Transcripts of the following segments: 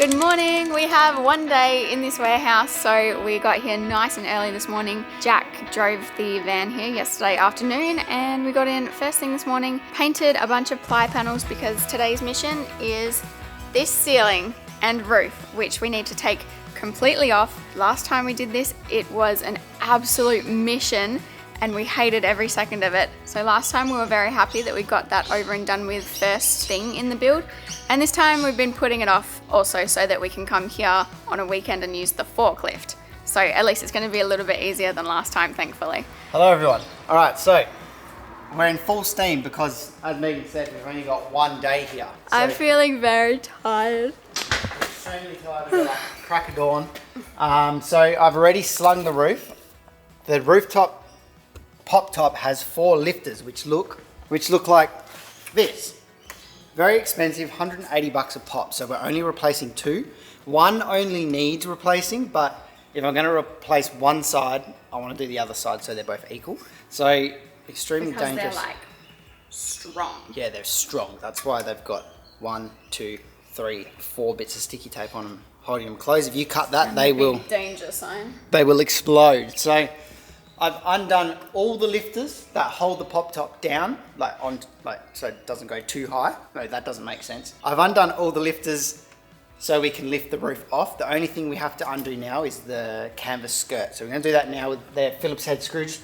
Good morning. We have one day in this warehouse, so we got here nice and early this morning. Jack drove the van here yesterday afternoon and we got in first thing this morning, painted a bunch of ply panels because today's mission is this ceiling and roof, which we need to take completely off. Last time we did this, it was an absolute mission and we hated every second of it. So last time we were very happy that we got that over and done with first thing in the build. And this time we've been putting it off also so that we can come here on a weekend and use the forklift. So at least it's going to be a little bit easier than last time, thankfully. Hello everyone. All right, so we're in full steam because, as Megan said, we've only got one day here. So I'm feeling very tired. Extremely tired. We've got like crack of dawn. So I've already slung the roof. The rooftop pop top has 4 lifters, which look like this. Very expensive, 180 bucks a pop. So we're only replacing 2. One only needs replacing, but if I'm going to replace one side, I want to do the other side so they're both equal. So extremely Because dangerous. they're like strong. Yeah, they're strong. That's why they've got 1, 2, 3, 4 bits of sticky tape on them, holding them closed. If you cut that, And they the will. big danger sign. They will explode. So I've undone all the lifters that hold the pop top down, so it doesn't go too high. No, that doesn't make sense. I've undone all the lifters so we can lift the roof off. The only thing we have to undo now is the canvas skirt. So we're going to do that now with their Phillips head screws.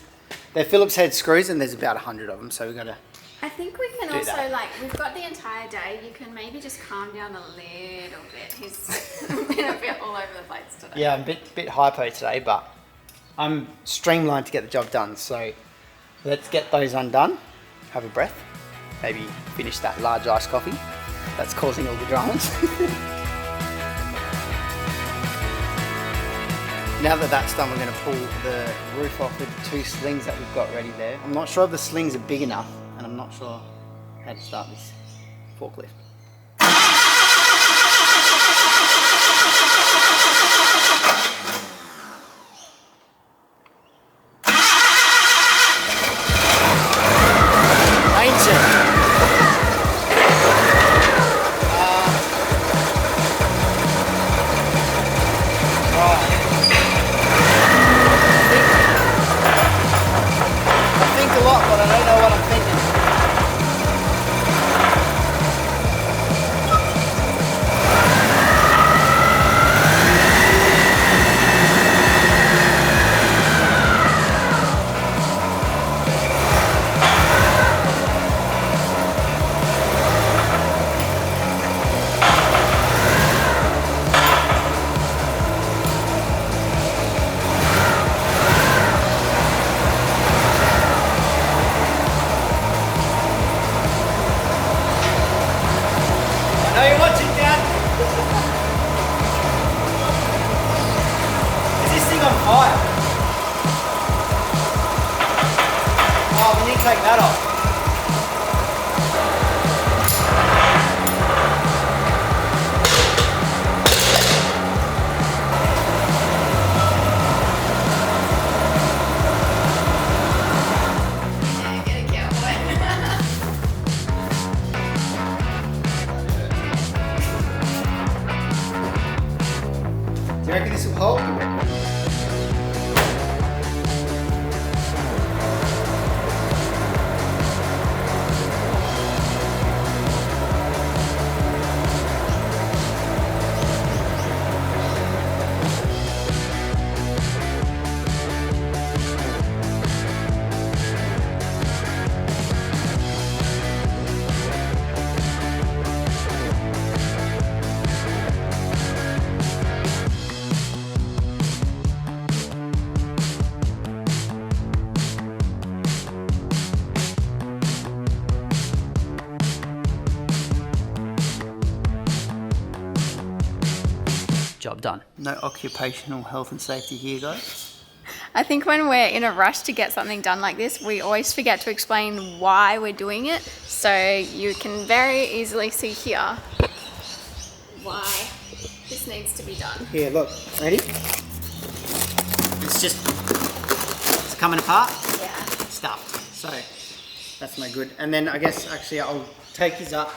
They're Phillips head screws, and there's about 100 of them. So we're going to. I think we can do also, that. we've got the entire day. You can maybe just calm down a little bit. He's been a bit all over the place today. Yeah, I'm a bit hypo today, but I'm streamlined to get the job done. So let's get those undone. Have a breath. Maybe finish that large iced coffee that's causing all the dramas. Now that that's done, we're going to pull the roof off with 2 slings that we've got ready there. I'm not sure if the slings are big enough, and I'm not sure how to start this forklift. Take that off. Do you reckon this will hold? Job done. No occupational health and safety here, guys. I think when we're in a rush to get something done like this, we always forget to explain why we're doing it. So you can very easily see here why this needs to be done. Here, look. Ready? It's coming apart. Yeah. Stuffed. So that's no good. And then I guess actually I'll take his up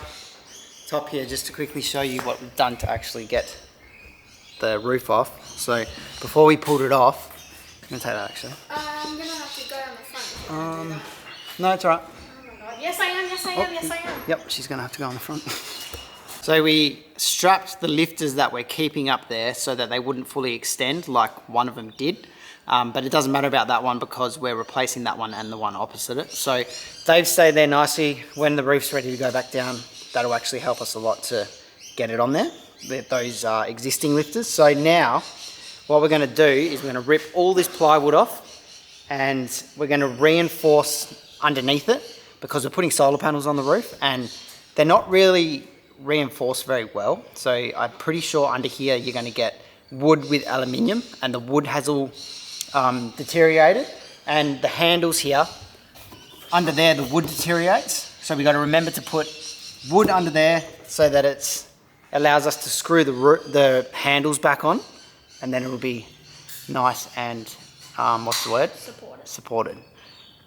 top here just to quickly show you what we've done to actually get the roof off. So before we pulled it off, I'm going to take that actually. I'm going to have to go on the front. No, it's alright. Oh my god. Yes, I am. Yes, I am. Yes, I am. Yep, she's going to have to go on the front. So we strapped the lifters that we're keeping up there so that they wouldn't fully extend like one of them did. But it doesn't matter about that one because we're replacing that one and the one opposite it. So they've stayed there nicely. When the roof's ready to go back down, that'll actually help us a lot to get it on there, those existing lifters. So now what we're going to do is we're going to rip all this plywood off and we're going to reinforce underneath it because we're putting solar panels on the roof and they're not really reinforced very well. So I'm pretty sure under here you're going to get wood with aluminium and the wood has all deteriorated, and the handles here under there the wood deteriorates, so we got to remember to put wood under there so that it allows us to screw the handles back on, and then it will be nice and what's the word? Supported.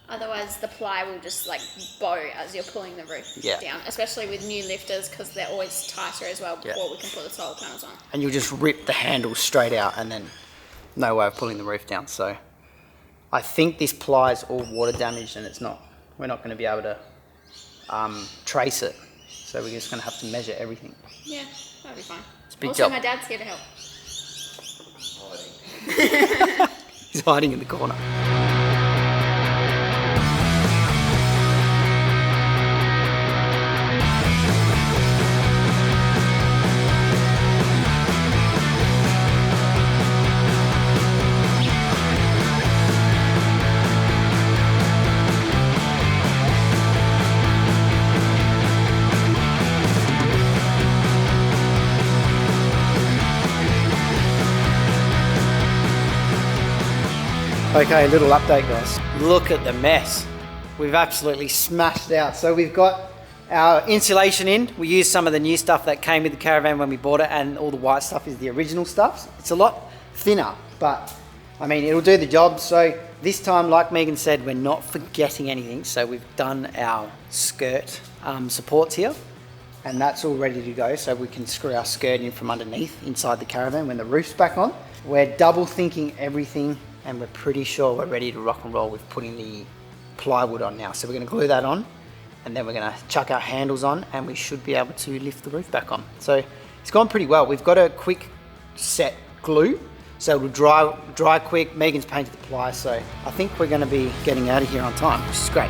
Otherwise the ply will just like bow as you're pulling the roof down, especially with new lifters because they're always tighter as well before we can put the solar panels on. And you'll just rip the handles straight out and then no way of pulling the roof down. So I think this ply is all water damaged and we're not going to be able to trace it. So we're just going to have to measure everything. Yeah, that'll be fine. It's a big also, job. My dad's here to help. He's hiding in the corner. Okay, little update guys. Look at the mess. We've absolutely smashed out. So we've got our insulation in. We used some of the new stuff that came with the Caravan when we bought it, and all the white stuff is the original stuff. It's a lot thinner, but I mean, it'll do the job. So this time, like Megan said, we're not forgetting anything. So we've done our skirt supports here, and that's all ready to go. So we can screw our skirt in from underneath inside the Caravan when the roof's back on. We're double thinking everything, and we're pretty sure we're ready to rock and roll with putting the plywood on now. So we're going to glue that on, and then we're going to chuck our handles on, and we should be able to lift the roof back on. So it's gone pretty well. We've got a quick set glue, so it'll dry quick. Megan's painted the ply, so I think we're going to be getting out of here on time, which is great.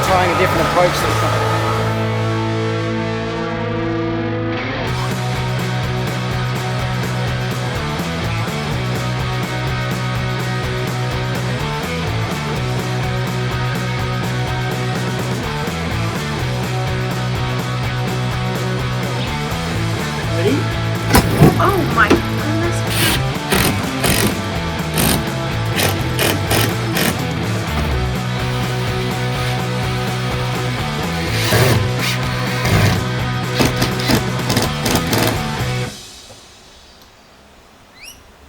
Trying a different approach this time. Ready? Oh my goodness.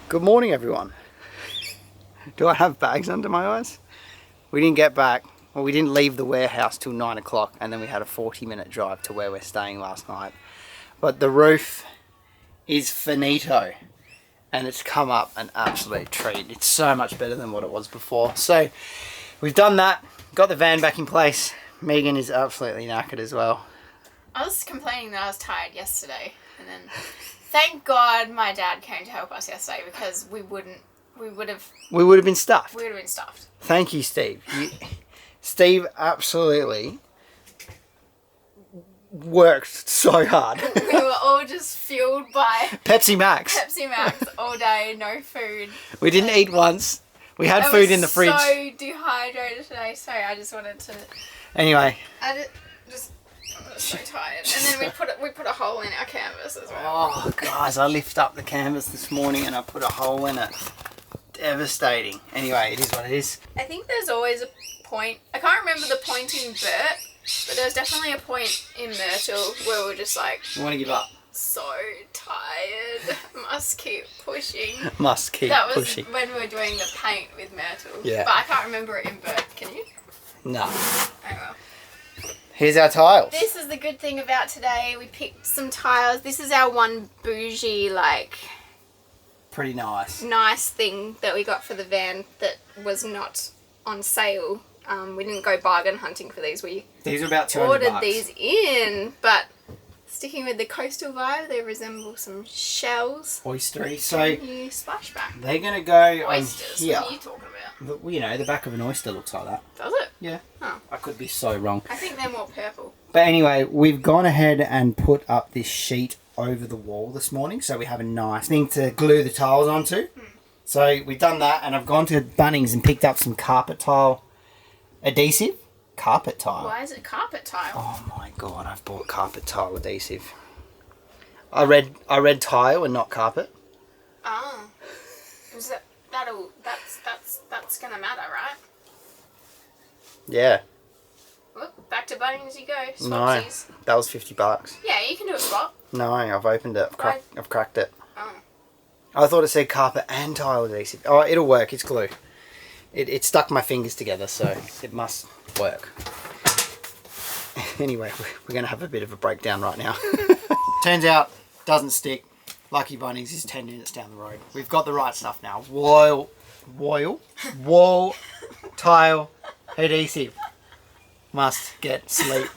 Good morning, everyone. Do I have bags under my eyes? We didn't get back, well, we didn't leave the warehouse till 9 o'clock, and then we had a 40-minute drive to where we're staying last night. But the roof is finito, and it's come up an absolute treat. It's so much better than what it was before. So we've done that, got the van back in place. Megan is absolutely knackered as well. I was complaining that I was tired yesterday, and then thank God my dad came to help us yesterday because we would have been stuffed. We would have been stuffed. Thank you, Steve. Steve absolutely worked so hard. We were all just fueled by Pepsi Max. Pepsi Max all day, no food. We didn't eat once. We had I food was in the fridge. so dehydrated today. Sorry, I just wanted to. Anyway. I was so tired. And then we put a hole in our canvas as well. Oh, guys, I lifted up the canvas this morning and I put a hole in it. Devastating. Anyway, it is what it is. I think there's always a point. I can't remember the point in Bert, but there's definitely a point in Myrtle where we're just like, You want to give up? so tired. Must keep pushing. Must keep That was pushing. when we were doing the paint with Myrtle. Yeah. But I can't remember it in Bert. Can you? No. Oh well. Here's our tiles. This is the good thing about today. We picked some tiles. This is our one bougie, like, Pretty nice. nice thing that we got for the van that was not on sale. We didn't go bargain hunting for these. We These are about 200 ordered bucks. these in, but sticking with the coastal vibe, they resemble some shells. Oystery. So You splashback. they're going to go Oysters. on here. What are you talking about? You know, the back of an oyster looks like that. Does it? Yeah. Oh. I could be so wrong. I think they're more purple. But anyway, we've gone ahead and put up this sheet over the wall this morning, so we have a nice thing to glue the tiles onto. So we've done that, and I've gone to Bunnings and picked up some carpet tile adhesive. Carpet tile. Why is it carpet tile? Oh my god, I've bought carpet tile adhesive. I read tile and not carpet. Oh. Is that that's gonna matter, right? Yeah. Whoop, back to Bunnings you go. No, Swapsies. that was $50. Yeah, you can do a swap. No, I've opened it. I've cracked it. Oh. I thought it said carpet and tile adhesive. Oh, it'll work. It's glue. It stuck my fingers together, so it must work. Anyway, we're going to have a bit of a breakdown right now. Turns out, doesn't stick. Lucky Bunnings is 10 minutes down the road. We've got the right stuff now. Wall tile adhesive. Must get sleep.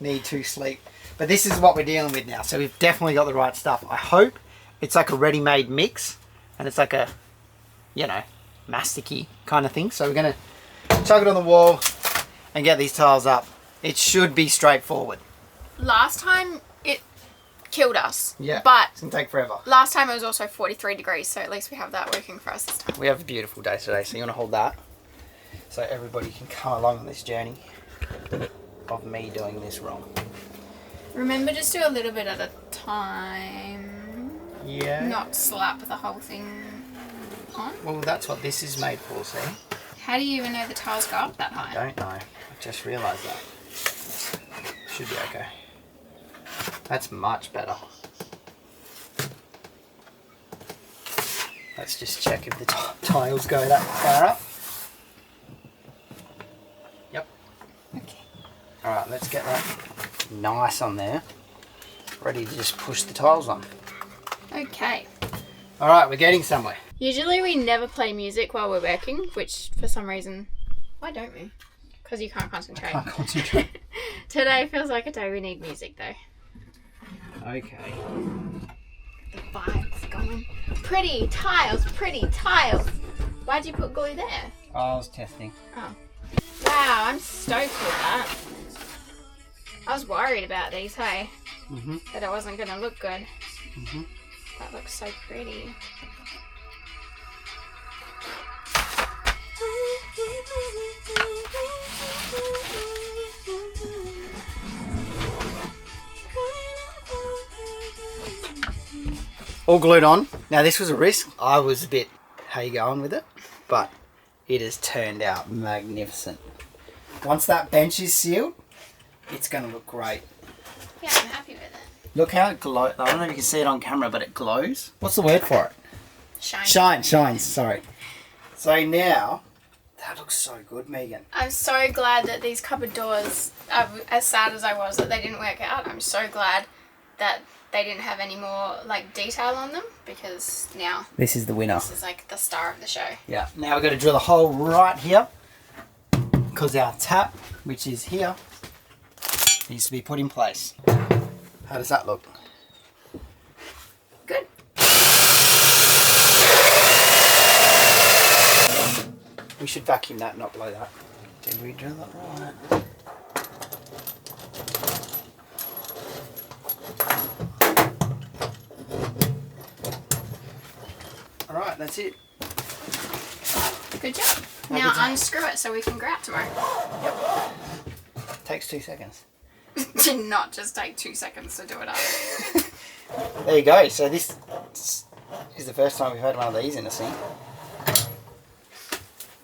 Need to sleep. But this is what we're dealing with now. So we've definitely got the right stuff. I hope it's like a ready-made mix. And it's like a, you know, masticky kind of thing. So we're going to chuck it on the wall and get these tiles up. It should be straightforward. Last time it killed us. Yeah. But it's going to take forever. last time it was also 43 degrees, so at least we have that working for us this time. We have a beautiful day today, so you want to hold that so everybody can come along on this journey of me doing this wrong. Remember, just do a little bit at a time. Yeah. Not slap the whole thing on. Well, that's what this is made for, see? How do you even know the tiles go up that I high? don't know. I just realised that. Should be okay. That's much better. Let's just check if the tiles go that far up. Yep. Okay. Alright, let's get that nice on there. Ready to just push the tiles on. Okay. Alright, we're getting somewhere. Usually we never play music while we're working, which for some reason, why don't we? Because you can't concentrate. Can't concentrate. Today feels like a day we need music though. Okay. The vibes going. Pretty tiles, pretty tiles. Why'd you put glue there? Oh, I was testing. Oh. Wow, I'm stoked with that. I was worried about these, hey? That it wasn't going to look good. That looks so pretty. All glued on. Now this was a risk. I was a bit, how you going with it? But it has turned out magnificent. Once that bench is sealed, it's going to look great. Yeah, I'm happy with it. Look how it glows. I don't know if you can see it on camera, but it glows. What's the word for it? Shine. Shines, sorry. So now, that looks so good, Megan. I'm so glad that these cupboard doors, as sad as I was that they didn't work out, I'm so glad that they didn't have any more like detail on them, because now This is the winner. this is like the star of the show. Yeah, now we've got to drill a hole right here, because our tap, which is here, needs to be put in place. How does that look? Good. We should vacuum that, not blow that. Did we drill it right? Alright, that's it. Good job. Now unscrew it so we can go out tomorrow. Yep. Takes 2 seconds. Did not just take 2 seconds to do it up. There you go. So this is the first time we've had one of these in a sink.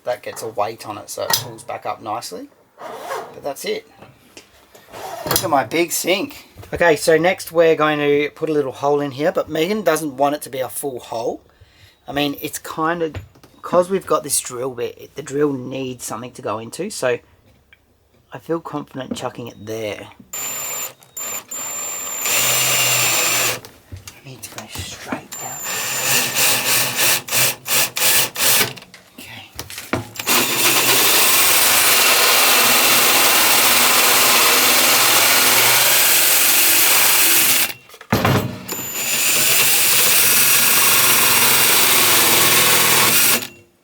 That gets a weight on it so it pulls back up nicely. But that's it. Look at my big sink. Okay, so next we're going to put a little hole in here, but Megan doesn't want it to be a full hole. I mean, it's kind of, because we've got this drill bit, the drill needs something to go into, so I feel confident chucking it there. I need to go straight down. Okay.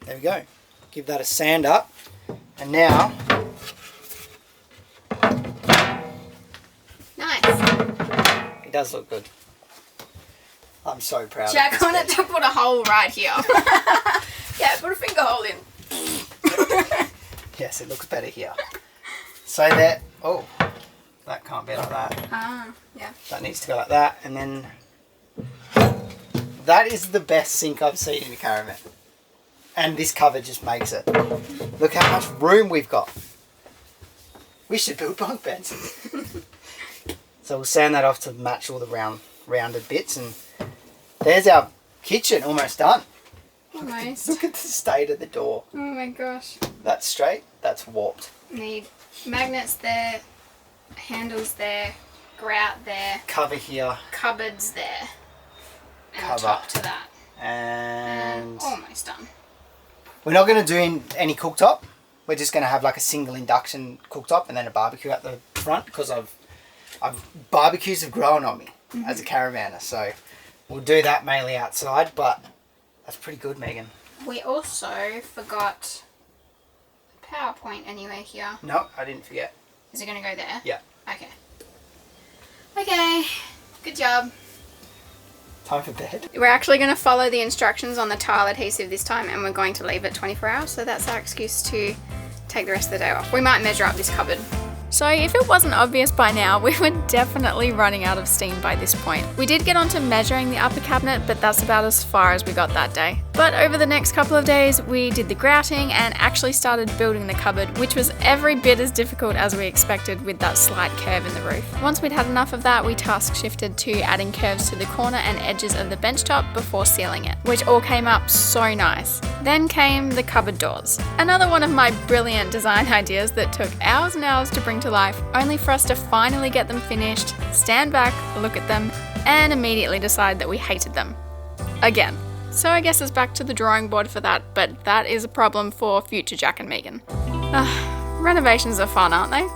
There we go. Give that a sand up. And now, it does look good. I'm so proud. Jack wanted to put a hole right here. Yeah, put a finger hole in. Yes, it looks better here. So that, oh, that can't be like that. Ah, yeah. That needs to go like that, and then that is the best sink I've seen in a caravan. And this cover just makes it. Look how much room we've got. We should build bunk beds. So we'll sand that off to match all the rounded bits, and there's our kitchen almost done. Almost. Look at the state of the door. Oh my gosh. That's straight, that's warped. Need magnets there, handles there, grout there, Cover here, cupboards there, and Cover. top to that. and Almost done. we're not going to do any cooktop. We're just going to have like a single induction cooktop and then a barbecue at the front, because barbecues have grown on me as a caravanner, so we'll do that mainly outside, but that's pretty good, Megan. We also forgot the PowerPoint anywhere here. No, I didn't forget. Is it going to go there? Yeah. Okay. Okay. Good job. Time for bed. We're actually going to follow the instructions on the tile adhesive this time, and we're going to leave it 24 hours, so that's our excuse to take the rest of the day off. We might measure up this cupboard. So if it wasn't obvious by now, we were definitely running out of steam by this point. We did get onto measuring the upper cabinet, but that's about as far as we got that day. But over the next couple of days, we did the grouting and actually started building the cupboard, which was every bit as difficult as we expected with that slight curve in the roof. Once we'd had enough of that, we task shifted to adding curves to the corner and edges of the bench top before sealing it, which all came up so nice. Then came the cupboard doors. Another one of my brilliant design ideas that took hours and hours to bring to life, only for us to finally get them finished, stand back, look at them, and immediately decide that we hated them. Again. So I guess it's back to the drawing board for that, but that is a problem for future Jack and Megan. Renovations are fun, aren't they?